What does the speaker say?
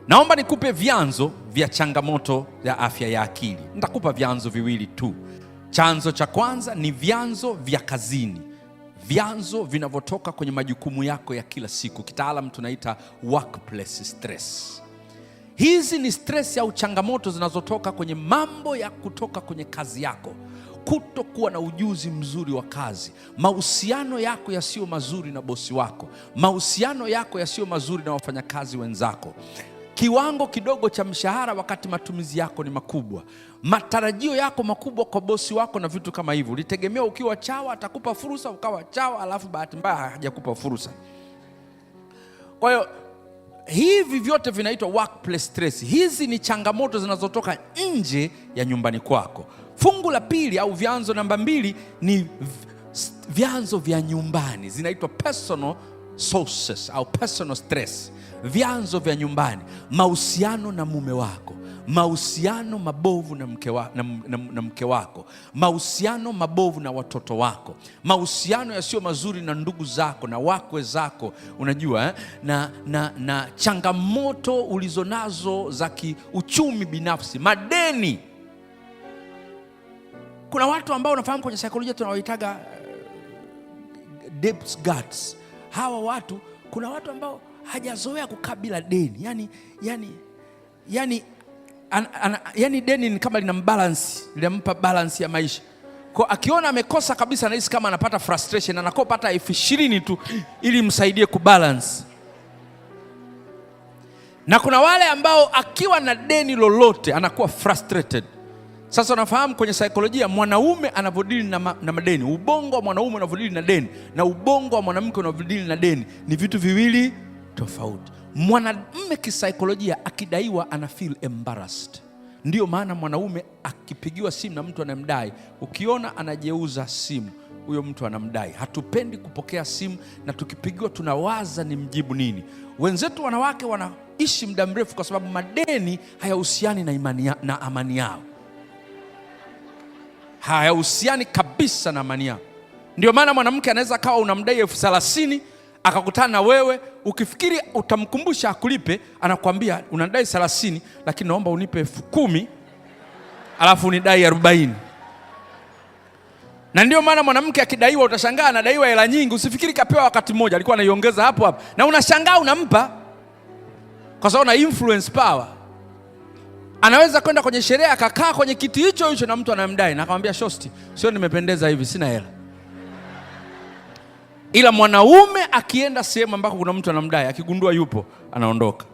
Naomba nikupe vyanzo vya changamoto ya afya ya akili. Nitakupa vyanzo viwili tu. Chanzo cha kwanza ni vyanzo vya kazini, vyanzo vinavyotoka kwenye majukumu yako ya kila siku. Kitaalamu tunaita workplace stress. Hizi ni stress au changamoto zinazotoka kwenye mambo ya kutoka kwenye kazi yako. Kutokuwa na ujuzi mzuri wa kazi, mahusiano yako yasiyo mazuri na bosi wako, mahusiano yako yasiyo mazuri na wafanyakazi wenzako, kiwango kidogo cha mshahara wakati matumizi yako ni makubwa, matarajio yako makubwa kwa bosi wako na vitu kama hivyo. Ulitegemea ukiwa chawa atakupa fursa, ukawa chawa, alafu bahati mbaya hajakupa fursa. Kwa hiyo hivi vyote vinaitwa workplace stress. Hizi ni changamoto zinazotoka nje ya nyumbani kwako. Fungu la pili au vyanzo namba 2 ni vyanzo vya nyumbani, zinaitwa personal sources au personal stress. Vyanzo vya nyumbani, mahusiano na mume wako, mahusiano mabovu na mke wako, mahusiano mabovu na watoto wako, mahusiano yasiyo mazuri na ndugu zako na wakwe zako, unajua na changamoto ulizonazo za kiuchumi binafsi, madeni. Kuna watu ambao unafahamu kwenye saikolojia tunawaitaga debt guards. Hawa watu, kuna watu ambao hajazoea kukabila deni. Yani deni ni kama linampa balance ya maisha. Kwa akiona amekosa kabisa, anahisi kama anapata frustration, anakopata 20,000 tu ili msaidie kubalance. Na kuna wale ambao akiwa na deni lolote anakuwa frustrated. Sasa unafahamu kwenye saikolojia mwanaume anavodili na madeni, ubongo wa mwanaume unavodili na deni na ubongo wa mwanamke unavodili na deni ni vitu viwili tofauti. Mwanamume kisaikolojia akidaiwa ana feel embarrassed. Ndio maana mwanaume akipigiwa simu na mtu anamdai, ukiona anajeuza simu, huyo mtu anamdai. Hatupendi kupokea simu, na tukipigiwa tunawaza ni mjibu nini. Wenzetu wanawake wanaishi muda mrefu kwa sababu madeni hayahusiani na amani yao. Hayahusiani kabisa na amani yao. Ndio maana mwanamke anaweza kawa unamdai 30,000 akakutana na wewe, ukifikiri utamkumbusha akulipe, anakuambia unadai 30 lakini naomba unipe 10,000 alafu unidai 40. Na ndio maana mwanamke akidaiwa utashangaa anadaiwa hela nyingi, usifikiri kapewa wakati mmoja, alikuwa anaiongeza hapo hapo, na unashangaa unampa kwa sababu na influence power. Anaweza kwenda kwenye sherehe akakaa kwenye kiti hicho hicho na mtu anamdai, na akamwambia shosti, sio nimependeza hivi, sina hela. Ila mwanaume akienda sehemu ambako kuna mtu anamdai, akigundua yupo, anaondoka.